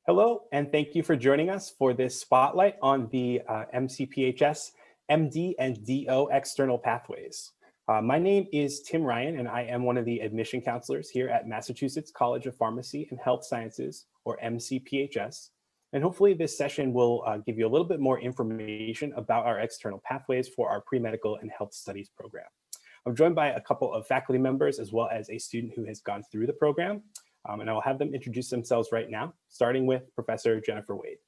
Hello, and thank you for joining us for this spotlight on the MCPHS, MD, and DO external pathways. My name is Tim Ryan, and I am one of the admission counselors here at Massachusetts College of Pharmacy and Health Sciences, or MCPHS. And hopefully this session will give you a little bit more information about our external pathways for our pre-medical and health studies program. I'm joined by a couple of faculty members as well as a student who has gone through the program. And I will have them introduce themselves right now, starting with Professor Jennifer Wade.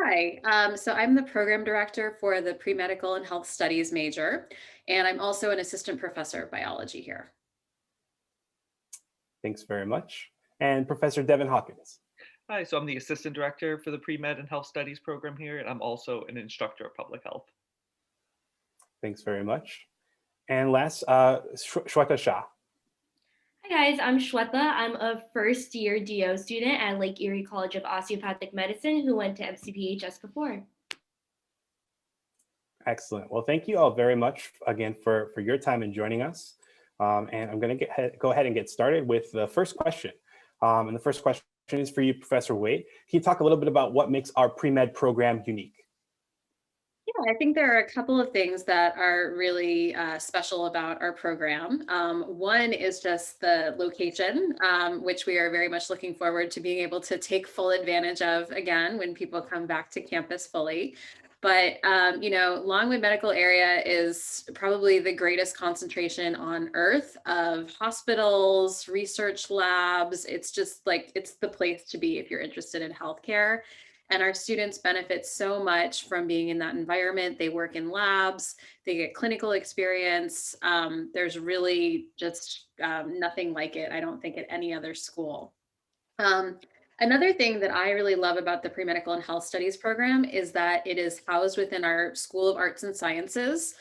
Hi, so I'm the program director for the pre-medical and health studies major, and I'm also an assistant professor of biology here. Thanks very much. And Professor Devin Hawkins. Hi, so I'm the assistant director for the pre-med and health studies program here, and I'm also an instructor of public health. Thanks very much. And last, Shweta Shah. Hi guys, I'm Shweta. I'm a first year DO student at Lake Erie College of Osteopathic Medicine who went to MCPHS before. Excellent. Well, thank you all very much again for your time in joining us. And I'm going to go ahead and get started with the first question. And the first question is for you, Professor Wade. Can you talk a little bit about what makes our pre-med program unique? Yeah, I think there are a couple of things that are really special about our program. One is just the location, which we are very much looking forward to being able to take full advantage of again when people come back to campus fully. But, Longwood Medical Area is probably the greatest concentration on earth of hospitals, research labs. It's just like, it's the place to be if you're interested in healthcare. And our students benefit so much from being in that environment. They work in labs, they get clinical experience. There's really just nothing like it, I don't think, at any other school. Another thing that I really love about the pre-medical and health studies program is that it is housed within our School of Arts and Sciences,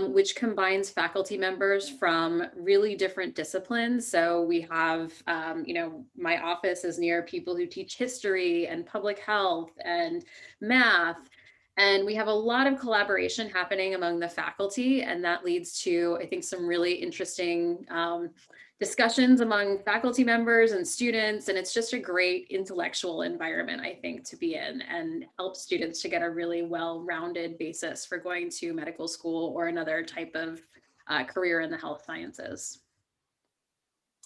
which combines faculty members from really different disciplines. So we have, my office is near people who teach history and public health and math. And we have a lot of collaboration happening among the faculty, and that leads to, I think, some really interesting discussions among faculty members and students. And it's just a great intellectual environment, I think, to be in and help students to get a really well-rounded basis for going to medical school or another type of career in the health sciences.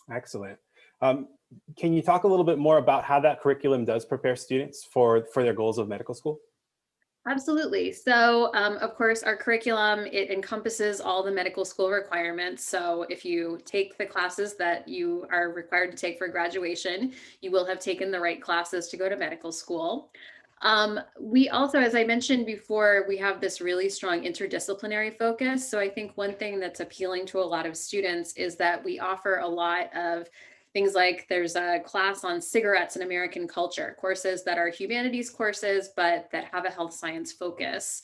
Excellent. Can you talk a little bit more about how that curriculum does prepare students for their goals of medical school? Absolutely. So, of course, our curriculum, it encompasses all the medical school requirements. So if you take the classes that you are required to take for graduation, you will have taken the right classes to go to medical school. We also, as I mentioned before, we have this really strong interdisciplinary focus. So I think one thing that's appealing to a lot of students is that we offer a lot of things like there's a class on cigarettes and American culture, courses that are humanities courses, but that have a health science focus.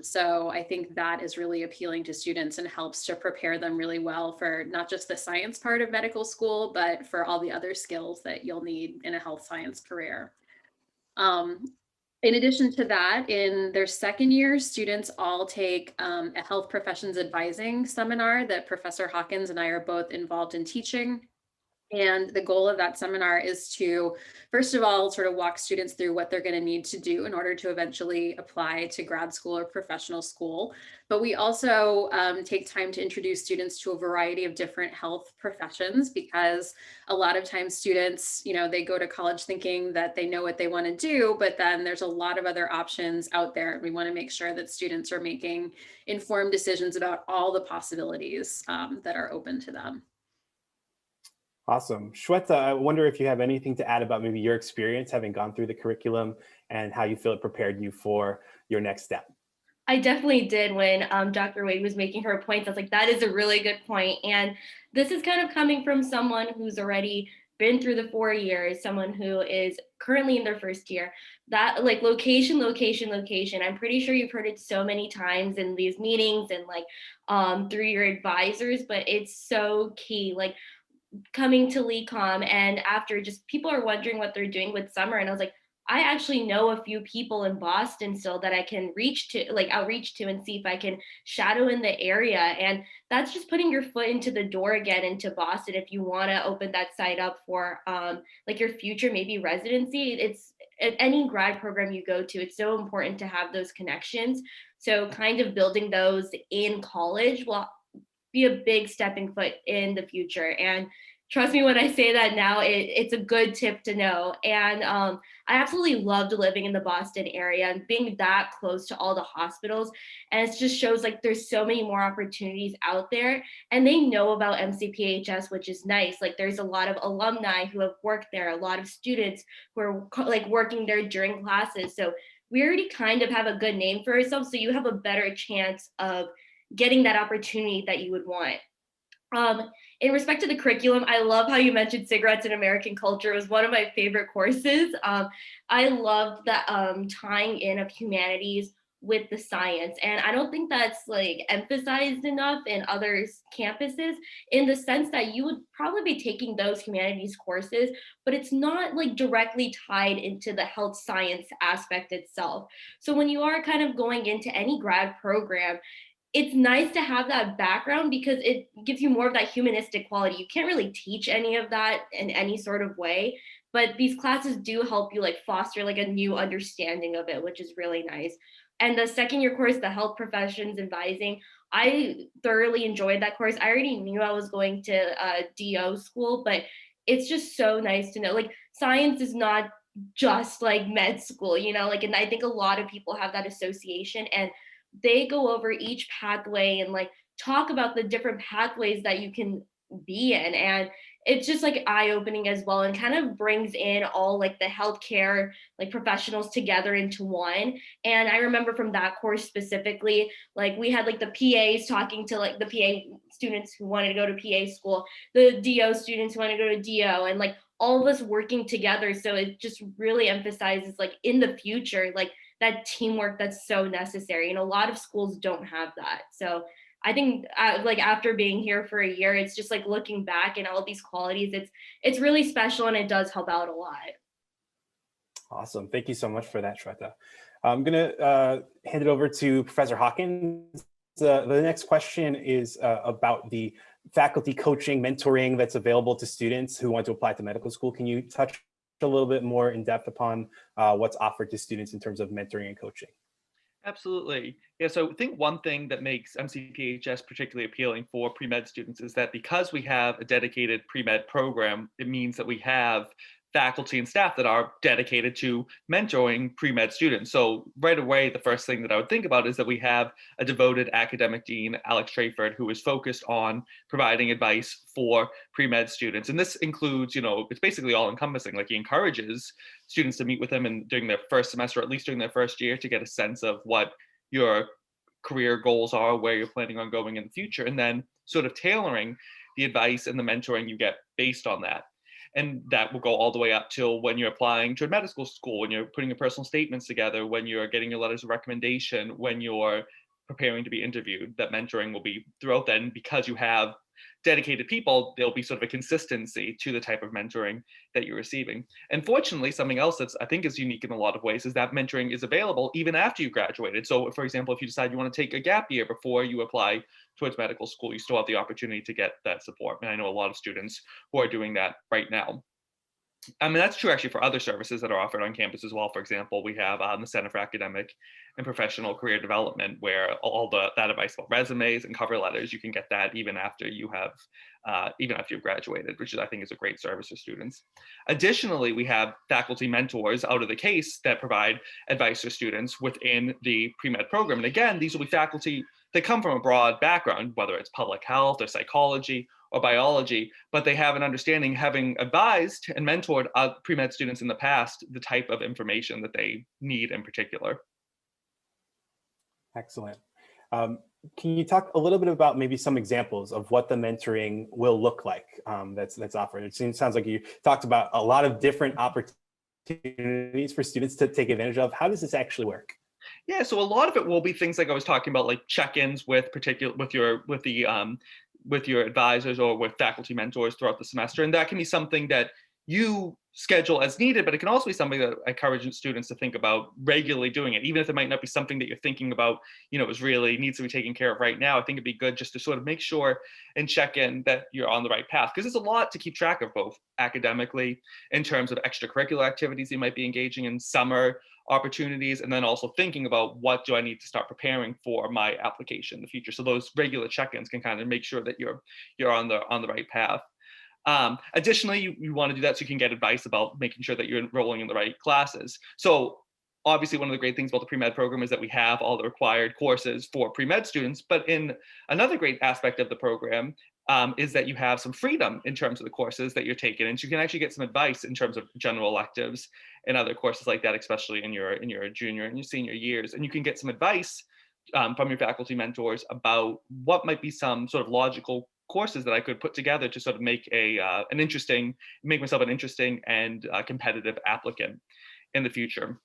So I think that is really appealing to students and helps to prepare them really well for not just the science part of medical school, but for all the other skills that you'll need in a health science career. In addition to that, in their second year, students all take a health professions advising seminar that Professor Hawkins and I are both involved in teaching. And the goal of that seminar is to, first of all, sort of walk students through what they're going to need to do in order to eventually apply to grad school or professional school. But we also take time to introduce students to a variety of different health professions, because a lot of times students, they go to college thinking that they know what they want to do, but then there's a lot of other options out there. We want to make sure that students are making informed decisions about all the possibilities that are open to them. Awesome. Shweta, I wonder if you have anything to add about maybe your experience having gone through the curriculum and how you feel it prepared you for your next step. I definitely did when Dr. Wade was making her points. I was like, that is a really good point. And this is kind of coming from someone who's already been through the 4 years, someone who is currently in their first year. That like location. I'm pretty sure you've heard it so many times in these meetings and through your advisors, but it's so key. Like coming to LECOM and after, just people are wondering what they're doing with summer. And I was like, I actually know a few people in Boston still that I can outreach to and see if I can shadow in the area. And that's just putting your foot into the door again into Boston. If you want to open that site up for like your future, maybe residency, it's at any grad program you go to, it's so important to have those connections. So kind of building those in college will be a big stepping foot in the future. And trust me when I say that now, it's a good tip to know. And I absolutely loved living in the Boston area and being that close to all the hospitals. And it just shows like there's so many more opportunities out there. And they know about MCPHS, which is nice. Like there's a lot of alumni who have worked there, a lot of students who are like working there during classes. So we already kind of have a good name for ourselves. So you have a better chance of getting that opportunity that you would want. In respect to the curriculum, I love how you mentioned cigarettes in American culture. It was one of my favorite courses. I loved that tying in of humanities with the science. And I don't think that's like emphasized enough in other campuses, in the sense that you would probably be taking those humanities courses, but it's not like directly tied into the health science aspect itself. So when you are kind of going into any grad program, it's nice to have that background because it gives you more of that humanistic quality. You can't really teach any of that in any sort of way, but these classes do help you like foster like a new understanding of it, which is really nice. And the second year course, the health professions advising, I thoroughly enjoyed that course. I already knew I was going to DO school, but it's just so nice to know like science is not just like med school, you know, like, and I think a lot of people have that association, and they go over each pathway and like talk about the different pathways that you can be in. And it's just like eye-opening as well, and kind of brings in all like the healthcare like professionals together into one. And I remember from that course specifically, like we had like the PAs talking to like the PA students who wanted to go to PA school, the DO students who wanted to go to DO, and like all of us working together. So it just really emphasizes like in the future, like that teamwork that's so necessary. And a lot of schools don't have that. So I think like after being here for a year, it's just like looking back and all these qualities, it's really special, and it does help out a lot. Awesome. Thank you so much for that, Shweta. I'm going to hand it over to Professor Hawkins. The next question is about the faculty coaching, mentoring that's available to students who want to apply to medical school. Can you touch a little bit more in depth upon what's offered to students in terms of mentoring and coaching? Absolutely. Yeah, so I think one thing that makes MCPHS particularly appealing for pre-med students is that because we have a dedicated pre-med program, it means that we have faculty and staff that are dedicated to mentoring pre-med students. So right away, the first thing that I would think about is that we have a devoted academic dean, Alex Trayford, who is focused on providing advice for pre-med students. And this includes, you know, it's basically all encompassing. Like he encourages students to meet with him during their first semester, or at least during their first year, to get a sense of what your career goals are, where you're planning on going in the future, and then sort of tailoring the advice and the mentoring you get based on that. And that will go all the way up till when you're applying to a medical school, when you're putting your personal statements together, when you're getting your letters of recommendation, when you're preparing to be interviewed. That mentoring will be throughout then, because you have dedicated people, there'll be sort of a consistency to the type of mentoring that you're receiving. And fortunately, something else that's I think is unique in a lot of ways is that mentoring is available even after you graduated. So for example, if you decide you want to take a gap year before you apply towards medical school, you still have the opportunity to get that support. And I know a lot of students who are doing that right now. I mean, that's true actually for other services that are offered on campus as well. For example, we have the Center for Academic and Professional Career Development, where all that advice about resumes and cover letters, you can get that even after you have, even after you've graduated, which I think is a great service for students. Additionally, we have faculty mentors out of the case that provide advice to students within the pre-med program. And again, these will be faculty that come from a broad background, whether it's public health or psychology or biology, but they have an understanding, having advised and mentored pre-med students in the past, the type of information that they need in particular. Excellent. Can you talk a little bit about maybe some examples of what the mentoring will look like that's offered? It sounds like you talked about a lot of different opportunities for students to take advantage of. How does this actually work? Yeah, so a lot of it will be things like I was talking about, like check-ins with your advisors or with faculty mentors throughout the semester, and that can be something that you schedule as needed, but it can also be something that I encourage students to think about regularly doing it, even if it might not be something that you're thinking about, is really needs to be taken care of right now. I think it'd be good just to sort of make sure and check in that you're on the right path, because it's a lot to keep track of, both academically, in terms of extracurricular activities you might be engaging in, summer opportunities, and then also thinking about what do I need to start preparing for my application in the future. So those regular check-ins can kind of make sure that you're on the right path. Additionally, you want to do that so you can get advice about making sure that you're enrolling in the right classes. So obviously, one of the great things about the pre-med program is that we have all the required courses for pre-med students, but in another great aspect of the program is that you have some freedom in terms of the courses that you're taking, and so you can actually get some advice in terms of general electives and other courses like that, especially in your junior and your senior years. And you can get some advice from your faculty mentors about what might be some sort of logical courses that I could put together to sort of make make myself an interesting and competitive applicant in the future.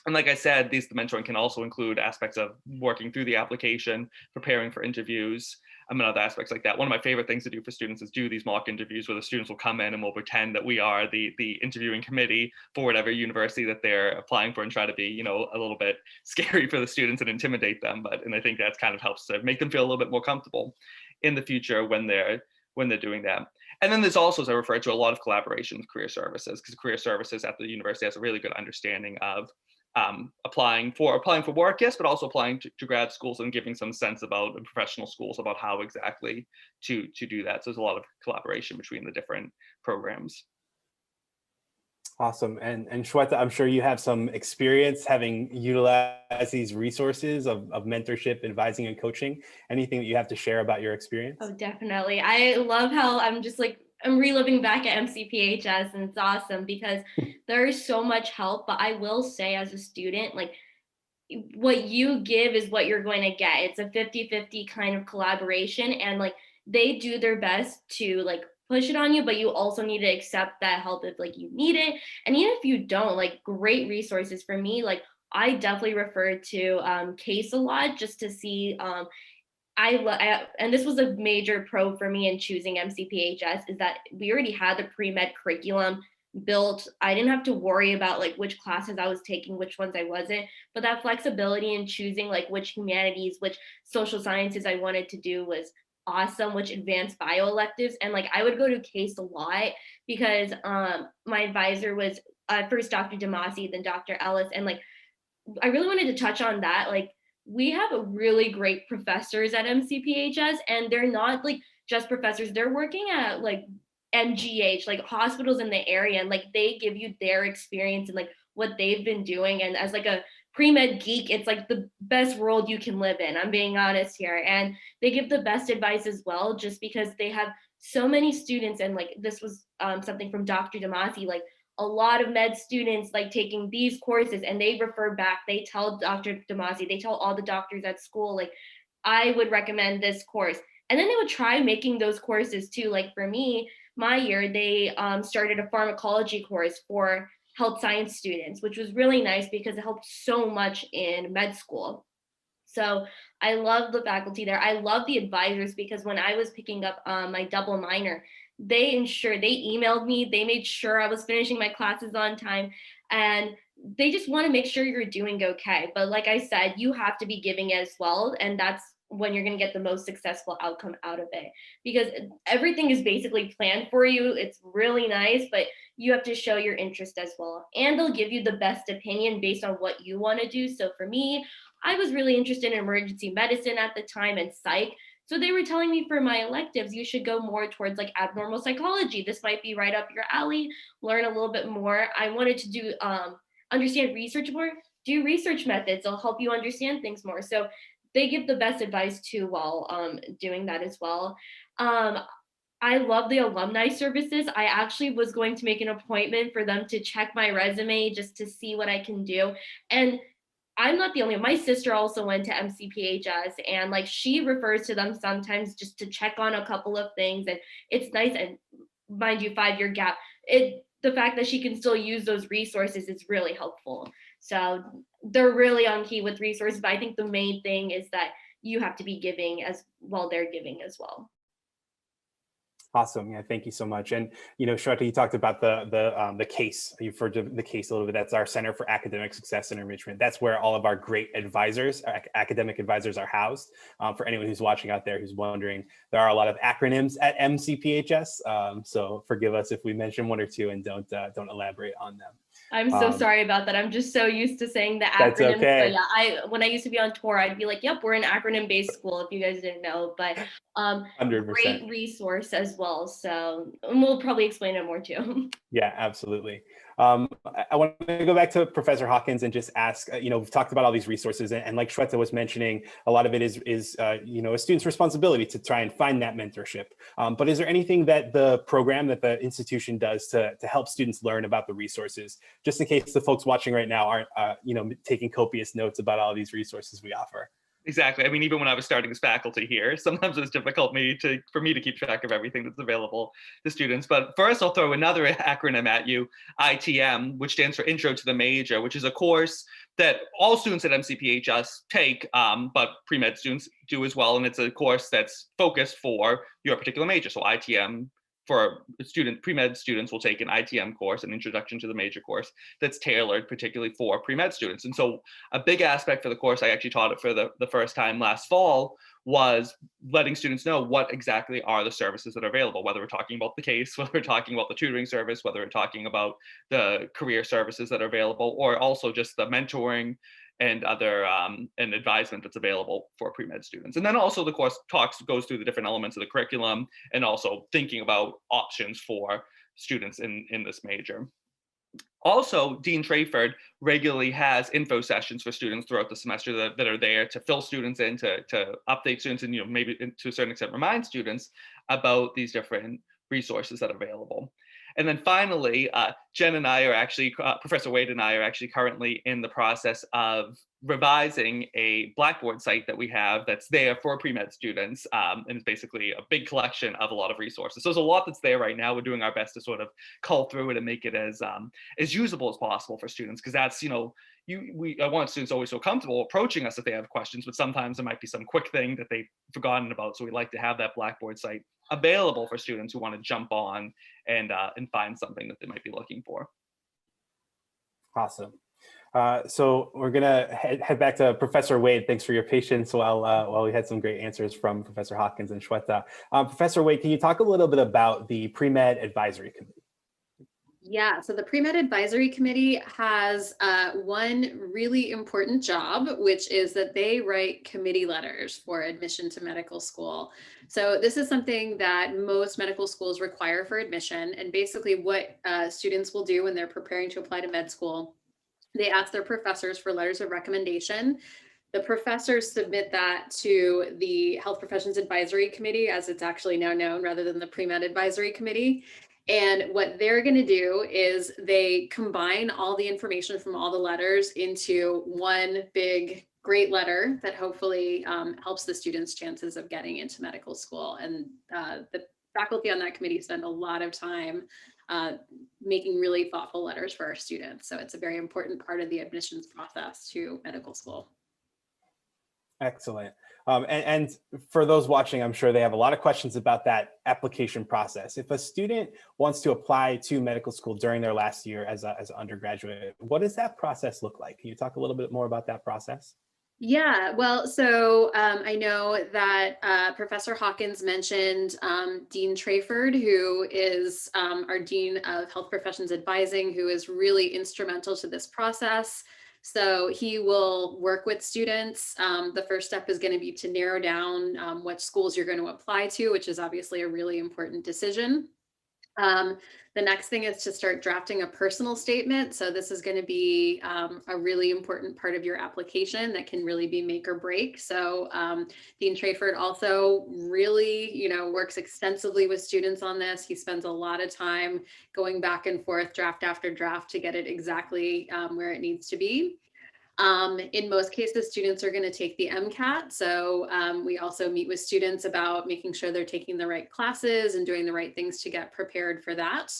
And like I said, the mentoring can also include aspects of working through the application, preparing for interviews, and other aspects like that. One of my favorite things to do for students is do these mock interviews where the students will come in and we'll pretend that we are the interviewing committee for whatever university that they're applying for, and try to be, a little bit scary for the students and intimidate them. And I think that kind of helps to make them feel a little bit more comfortable in the future when they're doing that. And then there's also, as I referred to, a lot of collaboration with career services, because career services at the university has a really good understanding of applying for work, yes, but also applying to grad schools and giving some sense about the professional schools about how exactly to do that. So there's a lot of collaboration between the different programs. Awesome. And Shweta, I'm sure you have some experience having utilized these resources of mentorship, advising, and coaching. Anything that you have to share about your experience? Oh, definitely. I love how I'm reliving back at MCPHS, and it's awesome because there is so much help. But I will say, as a student, like, what you give is what you're going to get. It's a 50-50 kind of collaboration, and like, they do their best to like push it on you, but you also need to accept that help if like you need it. And even if you don't, like, great resources for me, like, I definitely refer to CASE a lot, just to see and this was a major pro for me in choosing MCPHS, is that we already had the pre-med curriculum built. I didn't have to worry about like which classes I was taking, which ones I wasn't, but that flexibility in choosing like which humanities, which social sciences I wanted to do was awesome, which advanced bio electives. And like, I would go to CASE a lot because my advisor was first Dr. Damasi, then Dr. Ellis. And like, I really wanted to touch on that. Like, we have a really great professors at MCPHS, and they're not like just professors. They're working at like MGH, like hospitals in the area, and like they give you their experience and like what they've been doing. And as like a pre-med geek, it's like the best world you can live in. I'm being honest here. And they give the best advice as well, just because they have so many students. And like, this was something from Dr. Damasi, like, a lot of med students like taking these courses, and they refer back, they tell Dr. Damasi, they tell all the doctors at school, like, I would recommend this course. And then they would try making those courses too. Like, for me, my year, they started a pharmacology course for health science students, which was really nice because it helped so much in med school. So I love the faculty there. I love the advisors, because when I was picking up my double minor, they emailed me, they made sure I was finishing my classes on time, and they just want to make sure you're doing okay. But like I said, you have to be giving as well. And that's when you're going to get the most successful outcome out of it, because everything is basically planned for you. It's really nice, but you have to show your interest as well. And they'll give you the best opinion based on what you want to do. So for me, I was really interested in emergency medicine at the time and psych. So they were telling me for my electives, you should go more towards like abnormal psychology. This might be right up your alley, learn a little bit more. I wanted to do understand research more, do research methods. They'll help you understand things more. So they give the best advice too while doing that as well. I love the alumni services. I actually was going to make an appointment for them to check my resume just to see what I can do. And I'm not the only one. My sister also went to MCPHS, and like, she refers to them sometimes just to check on a couple of things. And it's nice. And mind you, 5-year gap, the fact that she can still use those resources is really helpful. So they're really on key with resources. But I think the main thing is that you have to be giving as well, they're giving as well. Awesome. Yeah, thank you so much. And Shweta, you talked about the case. You referred to the case a little bit. That's our Center for Academic Success and Enrichment. That's where all of our great advisors, academic advisors, are housed. For anyone who's watching out there who's wondering, there are a lot of acronyms at MCPHS. So forgive us if we mention one or two and don't elaborate on them. I'm so sorry about that. I'm just so used to saying the acronyms. That's okay. But yeah, when I used to be on tour, I'd be like, yep, we're an acronym-based school, if you guys didn't know. But 100%. great resource as well. So we'll probably explain it more too. Yeah, absolutely. I want to go back to Professor Hawkins and just ask, we've talked about all these resources, and like Shweta was mentioning, a lot of it is a student's responsibility to try and find that mentorship. But is there anything that the program, that the institution does to help students learn about the resources, just in case the folks watching right now aren't, taking copious notes about all these resources we offer? Exactly. I mean, even when I was starting as faculty here, sometimes it was difficult for me to keep track of everything that's available to students. But first, I'll throw another acronym at you, ITM, which stands for Intro to the Major, which is a course that all students at MCPHS take, but pre-med students do as well. And it's a course that's focused for your particular major. So ITM, for pre-med students will take an ITM course, an Introduction to the Major course, that's tailored particularly for pre-med students. And so a big aspect for the course, I actually taught it for the first time last fall, was letting students know what exactly are the services that are available, whether we're talking about the case, whether we're talking about the tutoring service, whether we're talking about the career services that are available, or also just the mentoring and other and advisement that's available for pre-med students. And then also the course goes through the different elements of the curriculum and also thinking about options for students in this major. Also, Dean Trayford regularly has info sessions for students throughout the semester that are there to fill students in, to update students, and maybe to a certain extent remind students about these different resources that are available. And then finally, Jen and I are actually, Professor Wade and I are actually currently in the process of revising a Blackboard site that we have that's there for pre-med students. And it's basically a big collection of a lot of resources. So there's a lot that's there right now. We're doing our best to sort of cull through it and make it as usable as possible for students, because that's, I want students always feel comfortable approaching us if they have questions, but sometimes there might be some quick thing that they've forgotten about. So we like to have that Blackboard site available for students who want to jump on and find something that they might be looking for. Awesome. So we're gonna head back to Professor Wade. Thanks for your patience while we had some great answers from Professor Hawkins and Shweta. Professor Wade, can you talk a little bit about the Pre-Med Advisory Committee? Yeah, so the Pre-Med Advisory Committee has one really important job, which is that they write committee letters for admission to medical school. So this is something that most medical schools require for admission. And basically what students will do when they're preparing to apply to med school, they ask their professors for letters of recommendation. The professors submit that to the Health Professions Advisory Committee, as it's actually now known, rather than the Pre-Med Advisory Committee. And what they're going to do is they combine all the information from all the letters into one big, great letter that hopefully helps the students' chances of getting into medical school. And the faculty on that committee spend a lot of time making really thoughtful letters for our students. So it's a very important part of the admissions process to medical school. Excellent. And for those watching, I'm sure they have a lot of questions about that application process. If a student wants to apply to medical school during their last year as an undergraduate, what does that process look like? Can you talk a little bit more about that process? Yeah, well, so I know that Professor Hawkins mentioned Dean Trayford, who is our Dean of Health Professions Advising, who is really instrumental to this process. So he will work with students. The first step is going to be to narrow down what schools you're going to apply to, which is obviously a really important decision. The next thing is to start drafting a personal statement. So this is going to be a really important part of your application that can really be make or break. So Dean Trayford also really, works extensively with students on this. He spends a lot of time going back and forth, draft after draft, to get it exactly where it needs to be. In most cases, students are going to take the MCAT. So we also meet with students about making sure they're taking the right classes and doing the right things to get prepared for that.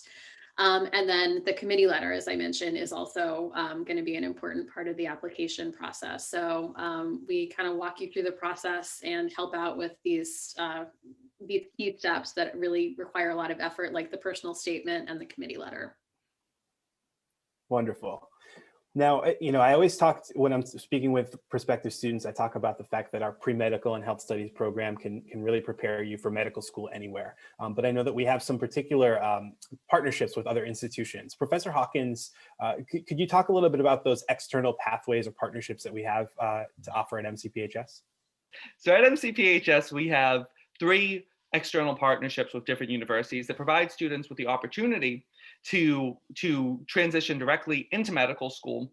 And then the committee letter, as I mentioned, is also going to be an important part of the application process. So we kind of walk you through the process and help out with these these key steps that really require a lot of effort, like the personal statement and the committee letter. Wonderful. Now, I always talk when I'm speaking with prospective students, I talk about the fact that our pre-medical and health studies program can really prepare you for medical school anywhere. But I know that we have some particular partnerships with other institutions. Professor Hawkins, could you talk a little bit about those external pathways or partnerships that we have to offer at MCPHS? So at MCPHS, we have 3 external partnerships with different universities that provide students with the opportunity to transition directly into medical school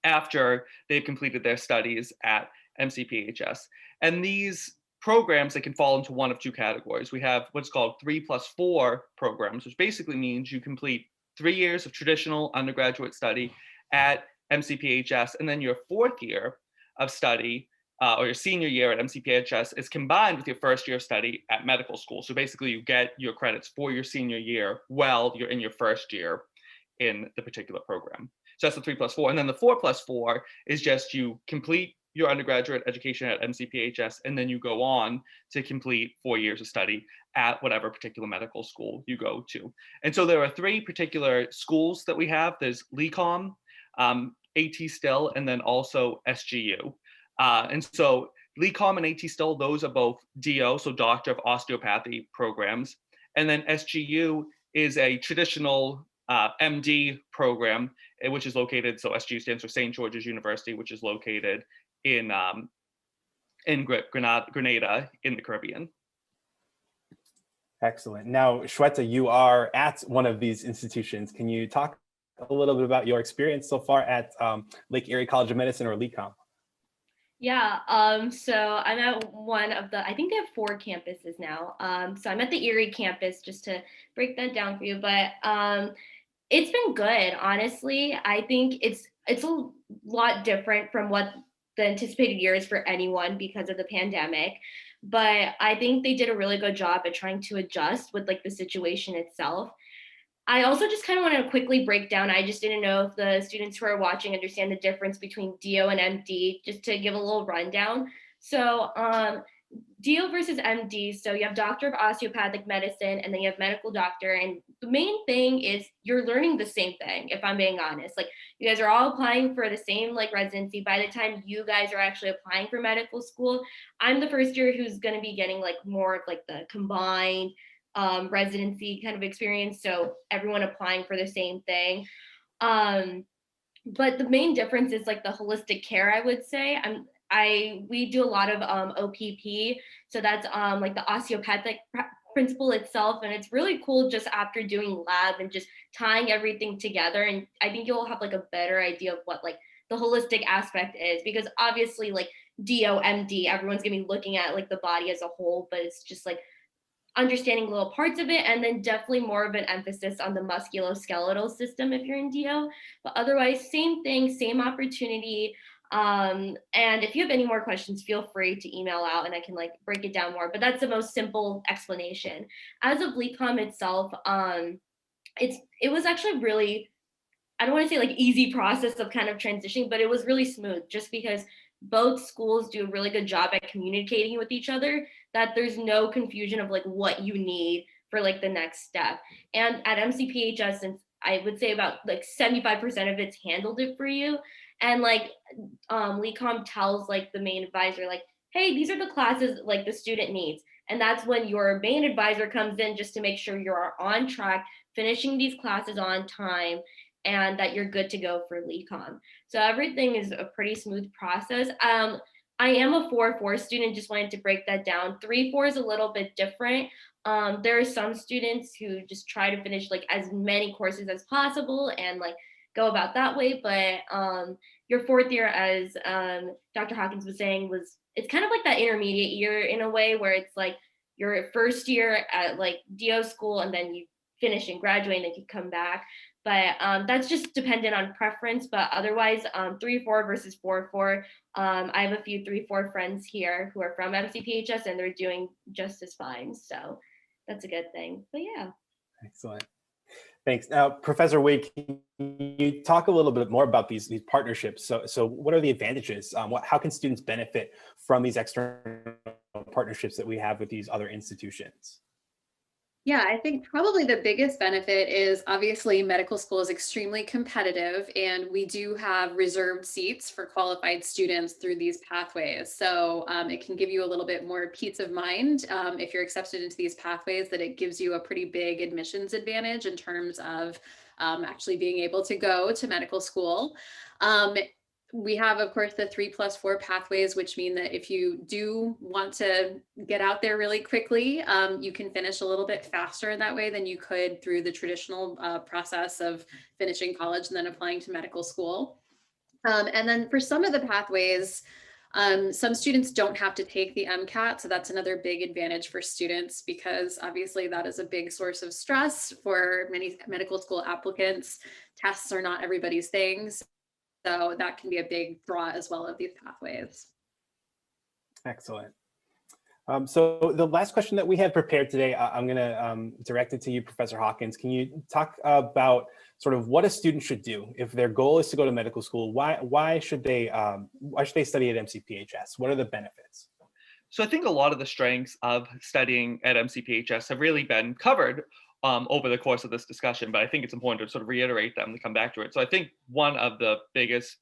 after they've completed their studies at MCPHS. And these programs, they can fall into one of 2 categories. We have what's called 3+4 programs, which basically means you complete 3 years of traditional undergraduate study at MCPHS, and then your 4th year of study or your senior year at MCPHS is combined with your first year of study at medical school. So basically you get your credits for your senior year while you're in your first year in the particular program. So that's the 3+4. And then the 4+4 is just you complete your undergraduate education at MCPHS, and then you go on to complete 4 years of study at whatever particular medical school you go to. And so there are 3 particular schools that we have. There's LECOM, AT Still, and then also SGU. And so LECOM and AT Still, those are both DO, so Doctor of Osteopathy programs. And then SGU is a traditional MD program, which is located, so SGU stands for St. George's University, which is located in Grenada in the Caribbean. Excellent. Now, Shweta, you are at one of these institutions. Can you talk a little bit about your experience so far at Lake Erie College of Medicine, or LECOM? Yeah, so I'm at one of I think they have 4 campuses now. So I'm at the Erie campus, just to break that down for you. But it's been good, honestly. I think it's a lot different from what the anticipated year is for anyone because of the pandemic. But I think they did a really good job at trying to adjust with like the situation itself. I also just kind of want to quickly break down. I just didn't know if the students who are watching understand the difference between DO and MD, just to give a little rundown. So DO versus MD. So you have Doctor of Osteopathic Medicine, and then you have Medical Doctor. And the main thing is you're learning the same thing, if I'm being honest. Like, you guys are all applying for the same like residency. By the time you guys are actually applying for medical school, I'm the first year who's going to be getting like more of like the combined residency kind of experience. So everyone applying for the same thing. But the main difference is like the holistic care, I would say. We do a lot of OPP. So that's like the osteopathic principle itself. And it's really cool just after doing lab and just tying everything together. And I think you'll have like a better idea of what like the holistic aspect is, because obviously like DO, MD, everyone's gonna be looking at like the body as a whole, but it's just like understanding little parts of it, and then definitely more of an emphasis on the musculoskeletal system if you're in DO. But otherwise, same thing, same opportunity. And if you have any more questions, feel free to email out and I can like break it down more. But that's the most simple explanation. As of LECOM itself, it was actually really, I don't want to say like easy process of kind of transitioning, but it was really smooth just because both schools do a really good job at communicating with each other, that there's no confusion of like what you need for like the next step. And at MCPHS, since I would say about like 75% of it's handled it for you. And like LECOM tells like the main advisor, like, hey, these are the classes like the student needs. And that's when your main advisor comes in just to make sure you're on track, finishing these classes on time, and that you're good to go for LECOM. So everything is a pretty smooth process. I am a 4-4 student, just wanted to break that down. 3-4 is a little bit different. There are some students who just try to finish like as many courses as possible and like go about that way. But your 4th year, as Dr. Hawkins was saying, it's kind of like that intermediate year in a way, where it's like your first year at like DO school and then you finish and graduate and then you come back. But that's just dependent on preference. But otherwise, 3-4 versus 4-4. I have a few 3-4 friends here who are from MCPHS and they're doing just as fine. So that's a good thing. But yeah. Excellent. Thanks. Now, Professor Wade, can you talk a little bit more about these partnerships? So what are the advantages? How can students benefit from these external partnerships that we have with these other institutions? Yeah, I think probably the biggest benefit is obviously medical school is extremely competitive, and we do have reserved seats for qualified students through these pathways. So it can give you a little bit more peace of mind if you're accepted into these pathways, that it gives you a pretty big admissions advantage in terms of actually being able to go to medical school. We have, of course, the 3+4 pathways, which mean that if you do want to get out there really quickly, you can finish a little bit faster in that way than you could through the traditional process of finishing college and then applying to medical school. And then for some of the pathways, some students don't have to take the MCAT. So that's another big advantage for students, because obviously that is a big source of stress for many medical school applicants. Tests are not everybody's things. So that can be a big draw as well of these pathways. Excellent. So the last question that we have prepared today, I'm going to direct it to you, Professor Hawkins. Can you talk about sort of what a student should do if their goal is to go to medical school? Why should they study at MCPHS? What are the benefits? So I think a lot of the strengths of studying at MCPHS have really been covered over the course of this discussion, but I think it's important to sort of reiterate them to come back to it. So I think one of the biggest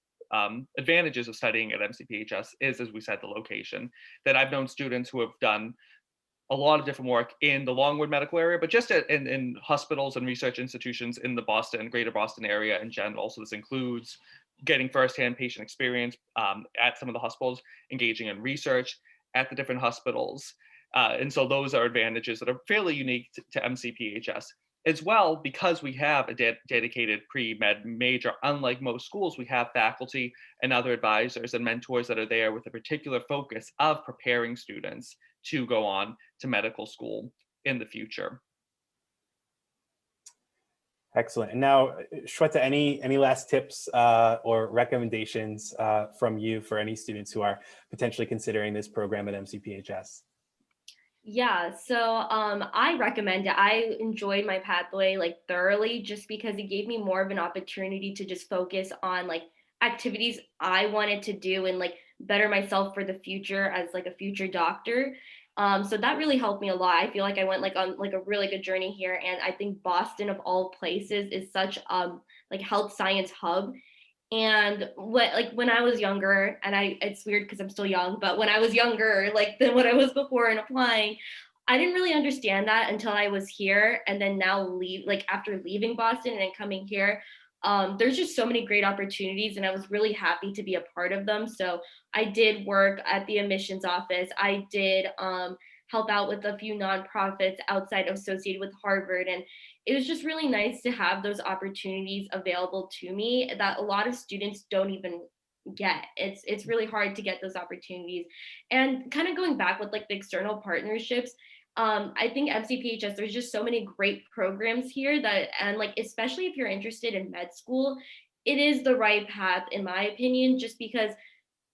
advantages of studying at MCPHS is, as we said, the location. That I've known students who have done a lot of different work in the Longwood medical area, but just in hospitals and research institutions in the Boston, greater Boston area in general. So this includes getting firsthand patient experience at some of the hospitals, engaging in research at the different hospitals. And so those are advantages that are fairly unique to MCPHS. As well, because we have a dedicated pre-med major, unlike most schools, we have faculty and other advisors and mentors that are there with a particular focus of preparing students to go on to medical school in the future. Excellent. And now, Shweta, any last tips or recommendations from you for any students who are potentially considering this program at MCPHS? Yeah, so I recommend it. I enjoyed my pathway like thoroughly, just because it gave me more of an opportunity to just focus on like activities I wanted to do and like better myself for the future as like a future doctor. So that really helped me a lot. I feel like I went like on like a really good journey here, and I think Boston of all places is such like health science hub. And when I was younger, and it's weird because I'm still young, but when I was younger, like than what I was before in applying, I didn't really understand that until I was here. And then now after leaving Boston and then coming here, there's just so many great opportunities, and I was really happy to be a part of them. So I did work at the admissions office. I did help out with a few nonprofits outside associated with Harvard. And it was just really nice to have those opportunities available to me that a lot of students don't even get. It's really hard to get those opportunities. And kind of going back with like the external partnerships, I think MCPHS, there's just so many great programs here and like, especially if you're interested in med school, it is the right path, in my opinion, just because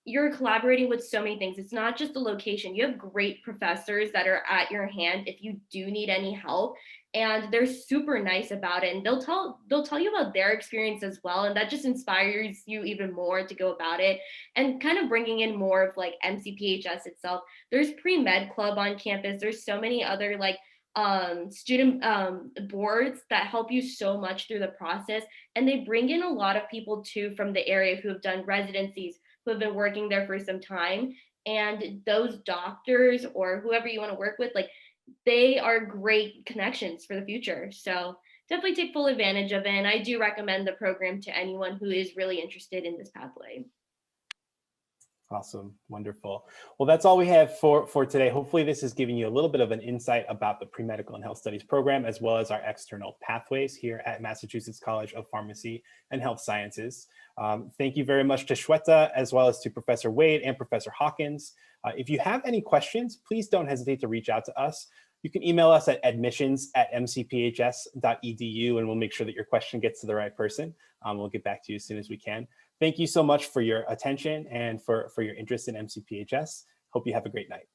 you're collaborating with so many things. It's not just the location. You have great professors that are at your hand if you do need any help, and they're super nice about it. And they'll tell you about their experience as well, and that just inspires you even more to go about it. And kind of bringing in more of like MCPHS itself. There's pre-med club on campus. There's so many other like student boards that help you so much through the process, and they bring in a lot of people too from the area who have done residencies, who have been working there for some time. And those doctors or whoever you want to work with, like they are great connections for the future. So definitely take full advantage of it. And I do recommend the program to anyone who is really interested in this pathway. Awesome. Wonderful. Well, that's all we have for today. Hopefully this is giving you a little bit of an insight about the pre-medical and health studies program, as well as our external pathways here at Massachusetts College of Pharmacy and Health Sciences. Thank you very much to Shweta, as well as to Professor Wade and Professor Hawkins. If you have any questions, please don't hesitate to reach out to us. You can email us at admissions@mcphs.edu, and we'll make sure that your question gets to the right person. We'll get back to you as soon as we can. Thank you so much for your attention and for your interest in MCPHS. Hope you have a great night.